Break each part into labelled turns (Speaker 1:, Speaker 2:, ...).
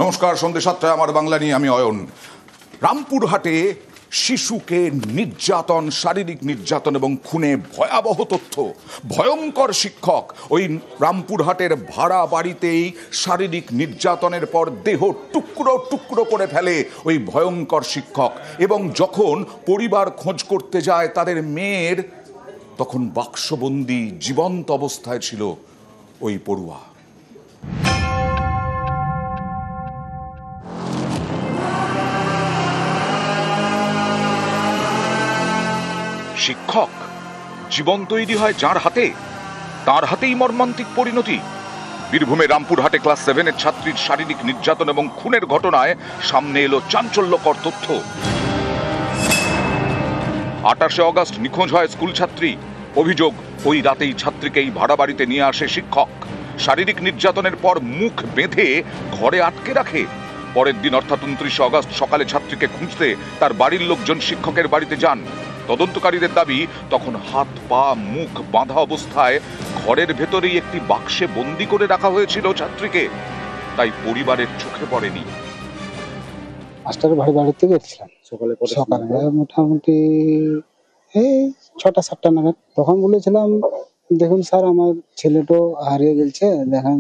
Speaker 1: নমস্কার, সন্ধ্যে 7টায় আমার বাংলা নিয়ে আমি অয়ন। রামপুরহাটে শিশুকে নির্যাতন, শারীরিক নির্যাতন এবং খুনে ভয়াবহ তথ্য। ভয়ঙ্কর শিক্ষক ওই রামপুরহাটের ভাড়া বাড়িতেই শারীরিক নির্যাতনের পর দেহ টুকরো টুকরো করে ফেলে ওই ভয়ঙ্কর শিক্ষক। এবং যখন পরিবার খোঁজ করতে যায় তাদের মেয়ের, তখন বাক্সবন্দি জীবন্ত অবস্থায় ছিল ওই পড়ুয়া। শিক্ষক জীবন তৈরি হয় যার হাতে, তার হাতেই মর্মান্তিক পরিণতি। বীরভূমে রামপুরহাটে ক্লাস 7-এর ছাত্রীর শারীরিক নির্যাতন এবং খুনের ঘটনায় সামনে এলো চাঞ্চল্যকর তথ্য। 28শে অগস্ট নিখোঁজ হয় স্কুল ছাত্রী। অভিযোগ, ওই রাতেই ছাত্রীকেই ভাড়া বাড়িতে নিয়ে আসে শিক্ষক। শারীরিক নির্যাতনের পর মুখ বেঁধে ঘরে আটকে রাখে। পরের দিন অর্থাৎ 29শে অগস্ট সকালে ছাত্রীকে খুঁজতে তার বাড়ির লোকজন শিক্ষকের বাড়িতে যান। তদন্তকারীদের দাবি, তখন হাত পা মুখ বাঁধা অবস্থায় ঘরের ভেতরেই একটি বাক্সে বন্দি করে রাখা হয়েছিল ছাত্রীকে। তাই পরিবারের চোখে পড়েনি।
Speaker 2: মাস্টারের বাড়িতে গেছিলাম সকালে মোটামুটি এই 6টা-7টা নাগাদ। তখন বলেছিলাম, দেখুন স্যার, আমার ছেলেটা হারিয়ে গেছে, দেখেন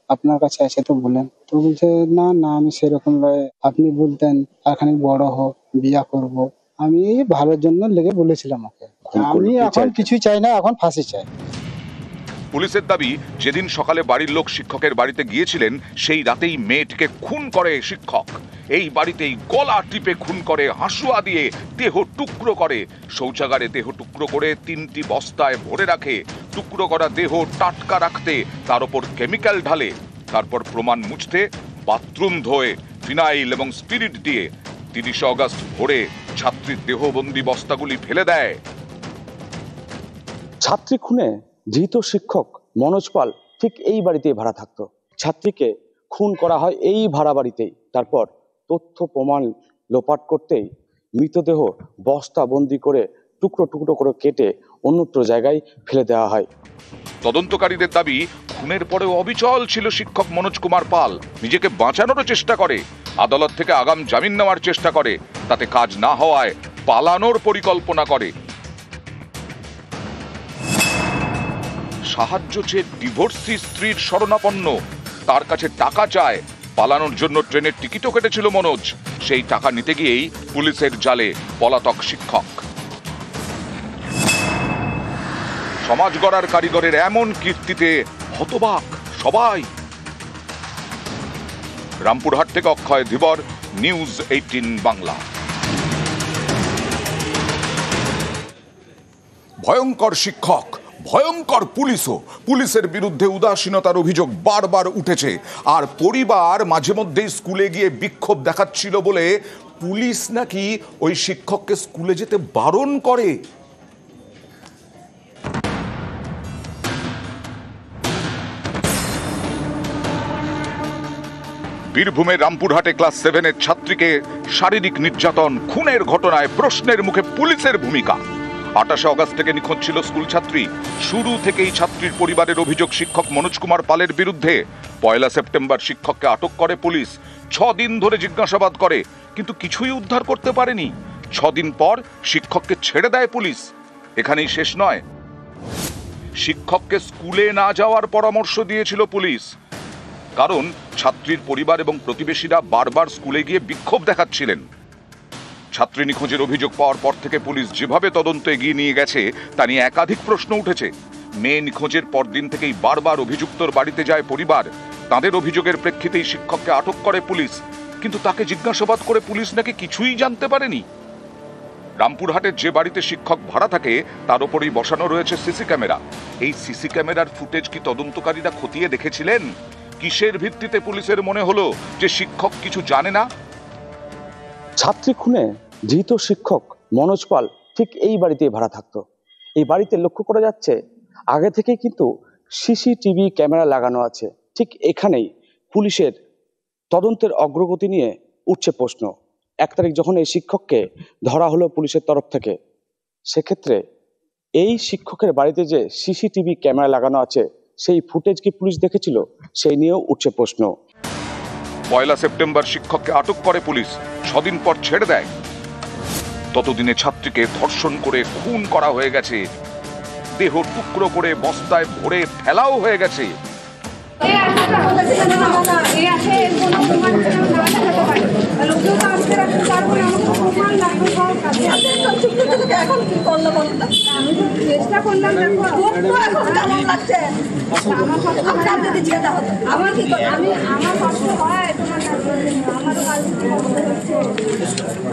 Speaker 2: আপনার কাছে আছে তো বলেন। তো বলছে, না না, আমি সেরকম নয়, আপনি বলতেন এখানে বড় হোক, বিয়া করব। আমি ভালোর জন্য লেগে বলেছিলাম ওকে। আমি এখন কিছুই চাই না, এখন ফাঁসি চাই।
Speaker 1: পুলিশের দাবি, যেদিন সকালে বাড়ির লোক শিক্ষকের বাড়িতে গিয়েছিলেন সেই রাতেই মেয়েটিকে খুন করে শিক্ষক। এই বাড়িতেই গলা টিপে খুন করে, হাসুয়া দিয়ে দেহ টুকরো করে, শৌচাগারে দেহ টুকরো করে 3টি বস্তায় ভরে রাখে। টুকরো করা দেহ টাটকা রাখতে তার উপর কেমিক্যাল ঢালে। তারপর প্রমাণ মুছতে বাথরুম ধোয়ে ফিনাইল এবং স্পিরিট দিয়ে 30শে অগস্ট ভোরে ছাত্রীর দেহবন্দি বস্তাগুলি ফেলে দেয়।
Speaker 3: ছাত্রী খুনে ধৃত শিক্ষক মনোজ পাল ঠিক এই বাড়িতেই ভাড়া থাকতো। ছাত্রীকে খুন করা হয় এই ভাড়া বাড়িতেই। তারপর তথ্য প্রমাণ লোপাট করতেই মৃতদেহ বস্তা বন্দি করে টুকরো টুকরো করে কেটে অন্যত্র জায়গায় ফেলে দেওয়া হয়।
Speaker 1: তদন্তকারীদের দাবি, খুনের পরেও অবিচল ছিল শিক্ষক মনোজ কুমার পাল। নিজেকে বাঁচানোরও চেষ্টা করে, আদালত থেকে আগাম জামিন নেওয়ার চেষ্টা করে। তাতে কাজ না হওয়ায় পালানোর পরিকল্পনা করে। সাহায্য চেয়ে ডিভোর্সি স্ত্রীর শরণাপন্ন, তার কাছে টাকা চায়। পালানোর জন্য ট্রেনের টিকিটও কেটেছিল মনোজ। সেই টাকা নিতে গিয়েই পুলিশের জালে পলাতক শিক্ষক। সমাজ গড়ার কারিগরের এমন কীর্তিতে হতবাক সবাই। রামপুরহাট থেকে অক্ষয় ধীবর, নিউজ 18 বাংলা। ভয়ঙ্কর শিক্ষক, ভয়ঙ্কর পুলিশও। পুলিশের বিরুদ্ধে উদাসীনতার অভিযোগ বারবার উঠেছে। আর পরিবার মাঝে মধ্যেই স্কুলে গিয়ে বিক্ষোভ দেখাচ্ছিল বলে পুলিশ নাকি ওই শিক্ষককে স্কুলে যেতে বারণ করে। বীরভূমের রামপুরহাটে ক্লাস 7-এর ছাত্রীকে শারীরিক নির্যাতন, খুনের ঘটনায় প্রশ্নের মুখে পুলিশের ভূমিকা। 28শে অগস্ট থেকে নিখোঁজ ছিল স্কুল ছাত্রী। শুরু থেকেই ছাত্রীর পরিবারের অভিযোগ শিক্ষক মনোজ কুমার পালের বিরুদ্ধে। 1 সেপ্টেম্বর শিক্ষককে আটক করে পুলিশ। 6 দিন ধরে জিজ্ঞাসাবাদ করে, কিন্তু কিছুই উদ্ধার করতে পারেনি। 6 দিন পর শিক্ষককে ছেড়ে দেয় পুলিশ। এখানেই শেষ নয়, শিক্ষককে স্কুলে না যাওয়ার পরামর্শ দিয়েছিল পুলিশ। কারণ ছাত্রীর পরিবার এবং প্রতিবেশীরা বারবার স্কুলে গিয়ে বিক্ষোভ দেখাচ্ছিলেন। ছাত্রী নিখোঁজের অভিযোগ পাওয়ার পর থেকে পুলিশ যেভাবে তদন্ত এগিয়ে নিয়ে গেছে তা নিয়ে একাধিক প্রশ্ন উঠেছে। মেয়ে নিখোঁজের পরদিন থেকেই বারবার অভিযুক্তর বাড়িতে যায় পরিবার। তাদের অভিযোগের প্রেক্ষিতেই শিক্ষককে আটক করে পুলিশ, কিন্তু তাকে জিজ্ঞাসাবাদ করে পুলিশ নাকি কিছুই জানতে পারেনি। রামপুরহাটের যে বাড়িতে শিক্ষক ভাড়া থাকে তার উপরেই বসানো রয়েছে সিসি ক্যামেরা। এই সিসি ক্যামেরার ফুটেজ কি তদন্তকারীরা খতিয়ে দেখেছিলেন? কিসের ভিত্তিতে পুলিশের মনে হলো যে শিক্ষক কিছু জানে না?
Speaker 3: ছাত্রী খুনে ধৃত শিক্ষক মনোজ পাল ঠিক এই বাড়িতেই ভাড়া থাকতো। এই বাড়িতে লক্ষ্য করা যাচ্ছে আগে থেকে কিন্তু সিসিটিভি ক্যামেরা লাগানো আছে। ঠিক এখানেই পুলিশের তদন্তের অগ্রগতি নিয়ে উঠছে প্রশ্ন। 1 তারিখ যখন এই শিক্ষককে ধরা হলো পুলিশের তরফ থেকে, সেক্ষেত্রে এই শিক্ষকের বাড়িতে যে সিসিটিভি ক্যামেরা লাগানো আছে সেই ফুটেজ কি পুলিশ দেখেছিল, সেই নিয়েও উঠছে প্রশ্ন।
Speaker 1: 1 সেপ্টেম্বর শিক্ষককে আটক করে পুলিশ, 6 দিন পর ছেড়ে দেয়। ততদিনে ছাত্রীকে ধর্ষণ করে খুন করা হয়ে গেছে, দেহ টুকরো করে বস্তায় ভরে ফেলাও হয়ে গেছে।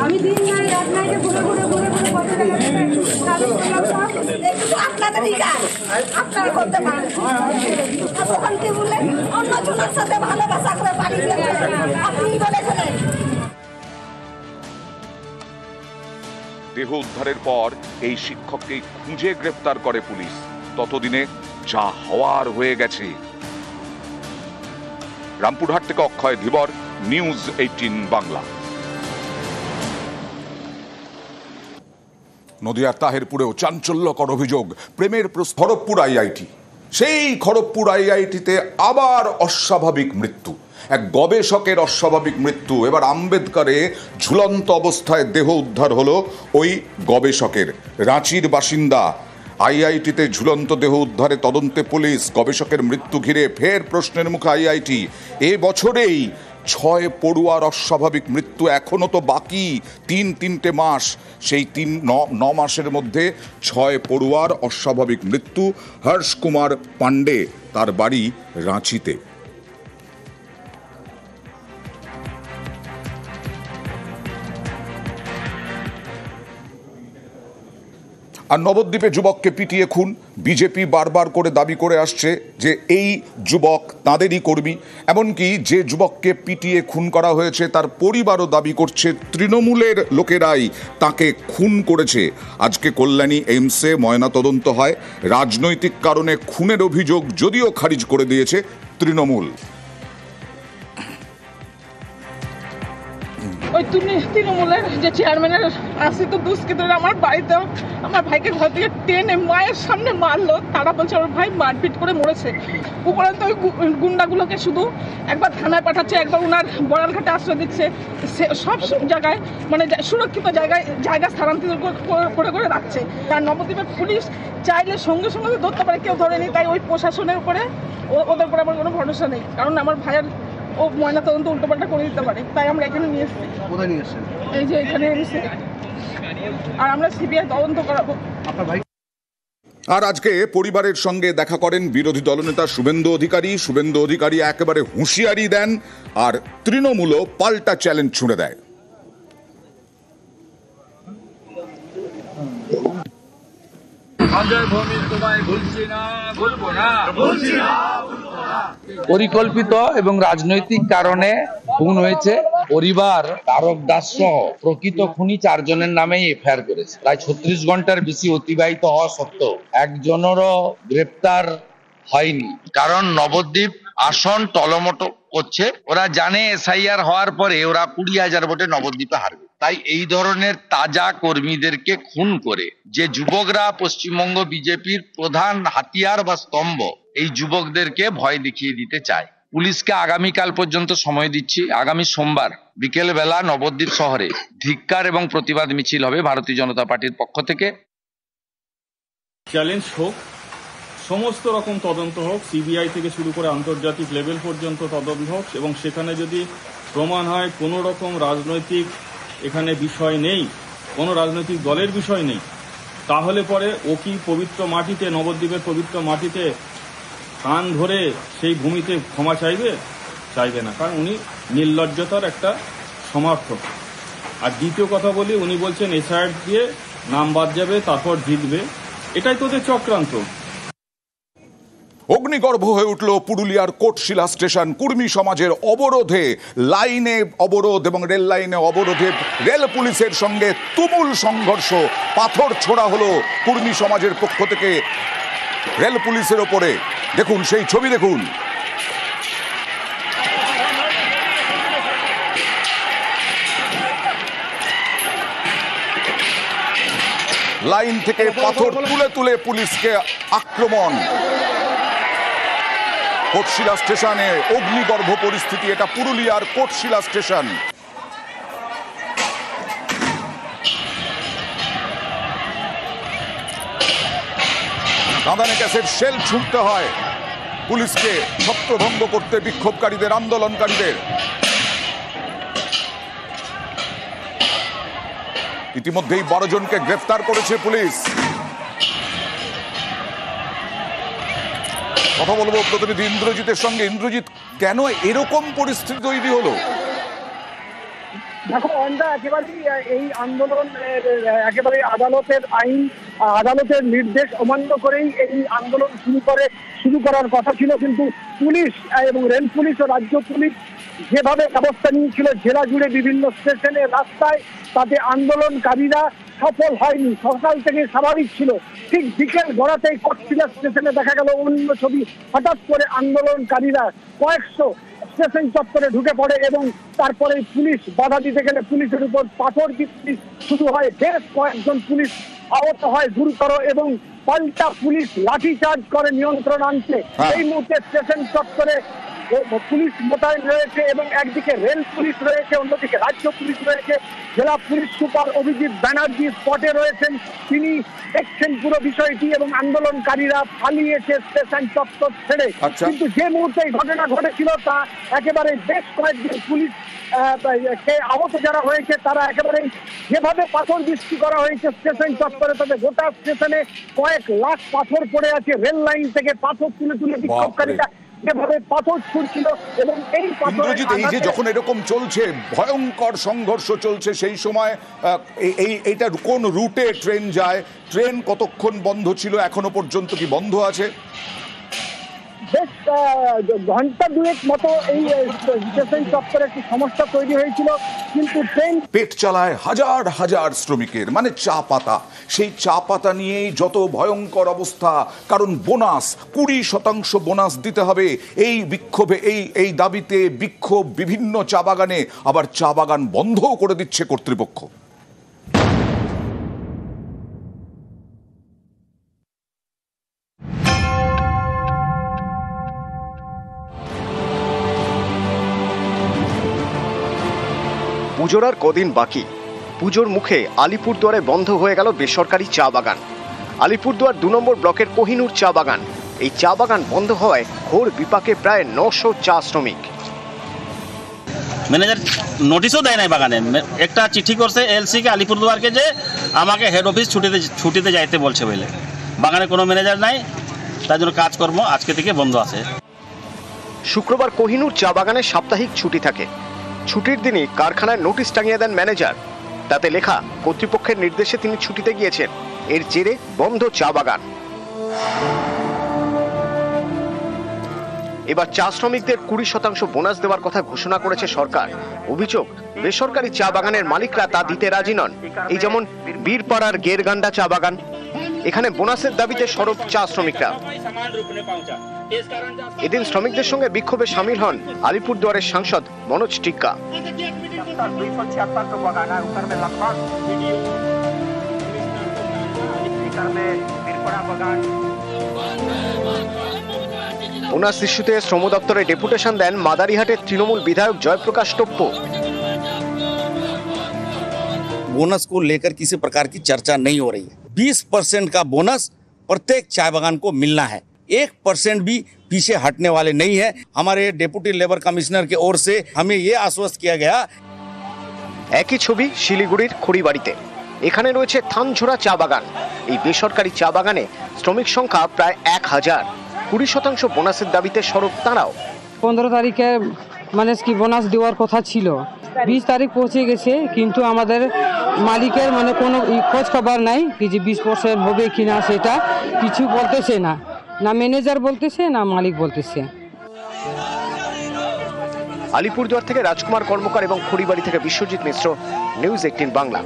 Speaker 4: আমি দিন নাই রাত নাই ঘুরে ঘুরে ঘুরে ঘুরে কত আপনারা করতে পারেন। তখন কি বললেন অন্য জনের সাথে ভালোবাসা করে বাড়ি গেছে, আপনি বলেছিলেন।
Speaker 1: দেহ উদ্ধারের পর এই শিক্ষককে খুঁজে গ্রেফতার করে পুলিশ। ততদিনে যা হওয়ার হয়ে গেছে। রামপুরহাট থেকে অক্ষয় ধীবর, নিউজ 18 বাংলা। নদিয়ার তাহেরপুরেও চাঞ্চল্যকর অভিযোগ, প্রেমের খড়গপুর আইআইটি। সেই খড়গপুর আইআইটিতে আবার অস্বাভাবিক মৃত্যু, এক গবেষকের অস্বাভাবিক মৃত্যু। এবার আম্বেদকরে ঝুলন্ত অবস্থায় দেহ উদ্ধার হলো ওই গবেষকের। রাঁচির বাসিন্দা। আইআইটিতে ঝুলন্ত দেহ উদ্ধারে তদন্তে পুলিশ। গবেষকের মৃত্যু ঘিরে ফের প্রশ্নের মুখে আইআইটি। এ বছরেই 6 পড়ুয়ার অস্বাভাবিক মৃত্যু, এখনো তো বাকি 3 মাস। সেই 9 মাসের মধ্যে 6 পড়ুয়ার অস্বাভাবিক মৃত্যু। হর্ষ কুমার পান্ডে, তার বাড়ি রাঁচিতে। আর নবদ্বীপে যুবককে পিটিয়ে খুন। বিজেপি বারবার করে দাবি করে আসছে যে এই যুবক তাঁদেরই কর্মী। এমনকি যে যুবককে পিটিয়ে খুন করা হয়েছে তার পরিবারও দাবি করছে তৃণমূলের লোকেরাই তাকে খুন করেছে। আজকে কল্যাণী এইমসে ময়নাতদন্ত হয়। রাজনৈতিক কারণে খুনের অভিযোগ যদিও খারিজ করে দিয়েছে তৃণমূল।
Speaker 5: ওই তৃণমূলের যে চেয়ারম্যানের আসি তো দুষ্কৃতরা আমার বাড়িতেও আমার ভাইকে ঘর থেকে টেনে মায়ের সামনে মারলো। তারা বলছে ওর ভাই মারপিট করে মরেছে। উপরন্ত ওই গুন্ডাগুলোকে শুধু একবার থানায় পাঠাচ্ছে, একবার ওনার বড়ালঘাটে আশ্রয় দিচ্ছে। সব জায়গায় মানে সুরক্ষিত জায়গা স্থানান্তরিত করে করে রাখছে। আর নবদ্বীপের পুলিশ চাইলে সঙ্গে সঙ্গে ধরতে পারে, কেউ ধরেনি। তাই ওই প্রশাসনের উপরে ওদের উপরে আমার কোনো ভরসা নেই, কারণ আমার ভাইয়ের ও ময়নাতদন্ত উল্টোপাল্টা করে দিতে পারে। তাই আমরা এখানে নিয়ে এসেছি। কোথায় নিয়ে এসেছেন? এই যে এখানে এসে, আর আমরা সিবিআই তদন্ত করাবো।
Speaker 1: আর আজকে পরিবারের সঙ্গে দেখা করেন বিরোধী দলনেতা শুভেন্দু অধিকারী। শুভেন্দু অধিকারী একেবারে হুঁশিয়ারি দেন, আর তৃণমূলও পাল্টা চ্যালেঞ্জ ছুঁড়ে দেয়।
Speaker 6: পরিকল্পিত এবং রাজনৈতিক কারণে খুন হয়েছে। পরিবার তারক দাস সহ প্রকৃত খুনি 4 জনের নামেই এফআইআর করেছে। প্রায় 36 ঘন্টার বেশি অতিবাহিত হওয়া সত্ত্বেও একজনেরও গ্রেপ্তার হয়নি, কারণ নবদ্বীপ আসন টলমটো করছে। ওরা জানে এসআইআর হওয়ার পরে ওরা 20,000 ভোটে নবদ্বীপে হারবে। তাই এই ধরনের তাজা কর্মীদেরকে খুন করে যে যুবকরা পশ্চিমবঙ্গ বিজেপির প্রধান হাতিয়ার বা স্তম্ভ, এই যুবকদেরকে ভয় দেখিয়ে দিতে চায়। পুলিশকে আগামীকাল পর্যন্ত সময় দিচ্ছি। আগামী সোমবার বিকেল বেলা নবদ্বীপ শহরে ধিক্কার এবং প্রতিবাদ মিছিল হবে ভারতীয় জনতা পার্টির পক্ষ থেকে।
Speaker 7: চ্যালেঞ্জ হোক, সমস্ত রকম তদন্ত হোক, সিবিআই থেকে শুরু করে আন্তর্জাতিক লেভেল পর্যন্ত তদন্ত হোক, এবং সেখানে যদি প্রমাণ হয় কোনো রকম রাজনৈতিক এখানে বিষয় নেই, কোনো রাজনৈতিক দলের বিষয় নেই, তাহলে পরে ও কি পবিত্র মাটিতে, নবদ্বীপের পবিত্র মাটিতে কান ধরে সেই ভূমিতে ক্ষমা চাইবে না, কারণ উনি নির্লজ্জতার একটা সমর্থক। আর দ্বিতীয় কথা বলি, উনি বলছেন এসআইআর দিয়ে নাম বাদ যাবে, তারপর জিতবে। এটাই তোদের চক্রান্ত।
Speaker 1: অগ্নিগর্ভ হয়ে উঠল পুরুলিয়ার কোটশিলা স্টেশন। কুর্মী সমাজের অবরোধে, লাইনে অবরোধ এবং রেল লাইনে অবরোধে রেল পুলিশের সঙ্গে তুমুল সংঘর্ষ। পাথর ছোড়া হলো কুর্মী সমাজের পক্ষ থেকে রেল পুলিশের ওপরে। দেখুন সেই ছবি, দেখুন। লাইন থেকে পাথর তুলে তুলে পুলিশকে আক্রমণ। কোটশিলা স্টেশনে অগ্নিগর্ভ পরিস্থিতি, এটা পুরুলিয়ার কোটশিলা স্টেশন। কাঁদানে গ্যাসের শেল ছুটতে হয় পুলিশকে ছত্রভঙ্গ করতে বিক্ষোভকারীদের, আন্দোলনকারীদের। ইতিমধ্যেই 12 জনকে গ্রেফতার করেছে পুলিশ। কথা বলবো প্রতিনিধি ইন্দ্রজিতের সঙ্গে। ইন্দ্রজিৎ, কেন এরকম পরিস্থিতি তৈরি হলো?
Speaker 8: দেখো অন্ধা, একেবারেই এই আন্দোলন একেবারে আদালতের আইন, আদালতের নির্দেশ অমান্য করেই এই আন্দোলন শুরু করার কথা ছিল, কিন্তু পুলিশ এবং রেল পুলিশ ও রাজ্য পুলিশ যেভাবে ব্যবস্থা নিয়েছিল জেলা জুড়ে বিভিন্ন স্টেশনে, রাস্তায়, তাতে আন্দোলনকারীরা সফল হয়নি। সকাল থেকে স্বাভাবিক ছিল, ঠিক বিকেল গড়াতেই কোটশিলা স্টেশনে দেখা গেল অন্য ছবি। হঠাৎ করে আন্দোলনকারীরা কয়েকশো স্টেশন চত্বরে ঢুকে পড়ে এবং তারপরে পুলিশ বাধা দিতে গেলে পুলিশের উপর পাথর বৃষ্টি শুরু হয়। বেশ কয়েকজন পুলিশ আহত হয় গুরুতর এবং পাল্টা পুলিশ লাঠিচার্জ করে নিয়ন্ত্রণ আনতে। এই মুহূর্তে স্টেশন চত্বরে পুলিশ মোতায়েন রয়েছে এবং একদিকে রেল পুলিশ রয়েছে, অন্যদিকে রাজ্য পুলিশ রয়েছে। জেলা পুলিশ সুপার অভিজিৎ ব্যানার্জি স্পটে রয়েছেন, তিনি দেখছেন পুরো বিষয়টি এবং আন্দোলনকারীরা পালিয়েছে স্টেশন চত্বর ছেড়ে। কিন্তু যে মুহূর্তে এই ঘটনা ঘটেছিল তা একেবারে বেশ কয়েকজন পুলিশ আহত যারা হয়েছে তারা একেবারে যেভাবে পাথর বৃষ্টি করা হয়েছে স্টেশন চত্বরে, তবে গোটা স্টেশনে কয়েক লাখ পাথর পড়ে আছে। রেল লাইন থেকে পাথর তুলে তুলে বিক্ষোভকারীরা যেভাবে পাথর ছুটছিল এবং এই
Speaker 1: ইন্দ্রজিৎ, এই যে যখন এরকম চলছে, ভয়ঙ্কর সংঘর্ষ চলছে, সেই সময় এইটা কোন রুটে ট্রেন যায়? ট্রেন কতক্ষণ বন্ধ ছিল? এখনো পর্যন্ত কি বন্ধ আছে?
Speaker 8: বেশ ঘন্টা দুয়েক মতো এই স্টেশন চত্বরে একটি সমস্যা তৈরি হয়েছিল, কিন্তু ট্রেন
Speaker 1: পেট চালায় হাজার হাজার শ্রমিকের, মানে চা পাতা। সেই চা পাতা নিয়েই যত ভয়ঙ্কর অবস্থা, কারণ বোনাস 20% বোনাস দিতে হবে। এই বিক্ষোভে, এই দাবিতে বিক্ষোভ বিভিন্ন চা বাগানে, আবার চা বাগান বন্ধও করে দিচ্ছে কর্তৃপক্ষ।
Speaker 9: পুজোর আর কদিন বাকি। পুজোর মুখে আলিপুরদুয়ারে বন্ধ হয়ে গেল বেসরকারি চা বাগান। আলিপুরদুয়ার 2 নম্বর ব্লকের কোহিনুর চা বাগান। এই চা বাগান বন্ধ হওয়ায় ঘোর বিপাকে প্রায় 900 চা শ্রমিক।
Speaker 10: ম্যানেজার নোটিশও দেয় নাই বাগানে, একটা চিঠি করছে এলসি কে আলিপুরদুয়ারকে যে আমাকে হেড অফিস ছুটিতে যাইতে বলছে বলে। বাগানে কোনো ম্যানেজার নাই, তার জন্য কাজকর্ম আজকে থেকে বন্ধ আছে।
Speaker 9: শুক্রবার কোহিনুর চা বাগানে সাপ্তাহিক ছুটি থাকে। ছুটির দিনই কারখানায় নোটিশ টাঙিয়ে দেন ম্যানেজার। তাতে লেখা কর্তৃপক্ষের নির্দেশে তিনি ছুটিতে গিয়েছেন। এর জেরে বন্ধ চা বাগান। এবার চা শ্রমিকদের 20% বোনাস দেওয়ার কথা ঘোষণা করেছে সরকার। অভিযোগ, বেসরকারি চা বাগানের মালিকরা তা দিতে রাজি নন। এই যেমন বীরপাড়ার গেরগান্ডা চা বাগান, এখানে বোনাসের দাবিতে সরব চা শ্রমিকরা। এদিন শ্রমিকদের সঙ্গে বিক্ষোভে সামিল হন আলিপুরদুয়ারের সাংসদ মনোজ টিক্কা। বোনাস ইস্যুতে শ্রম দপ্তরে ডেপুটেশন দেন মাদারিহাটের তৃণমূল বিধায়ক জয়প্রকাশ টপ্প।
Speaker 11: बोनस को लेकर किसी प्रकार की चर्चा नहीं हो रही है। 20% का बोनस प्रत्येक चाय बागान को मिलना है। 1% भी पीछे हटने वाले नहीं है। हमारे डेप्यूटी लेबर कमिश्नर की ओर से हमें ये आश्वस्त किया गया।
Speaker 9: একই ছবি শিলিগুড়ির খড়িবাড়িতে। এখানে রয়েছে থানঝোড়া চা বাগান। এই বেসরকারি চা বাগানে শ্রমিক সংখ্যা প্রায় 1000। 20% বোনাসের দাবিতে সরব তারাও।
Speaker 12: 15 তারিখে মানে কি বোনাস দেওয়ার কথা ছিল, 20 তারিখ পৌঁছে গেছে, কিন্তু আমাদের মালিকের মানে কোনো খোঁজ খবর নাই কি যে 20% হবে কিনা, সেটা কিছু বলতেছে না, না ম্যানেজার বলতেছে না মালিক বলতেছে।
Speaker 9: আলিপুরদুয়ার থেকে রাজকুমার কর্মকার এবং খড়িবাড়ি থেকে বিশ্বজিৎ মিশ্র, নিউজ 18 বাংলা।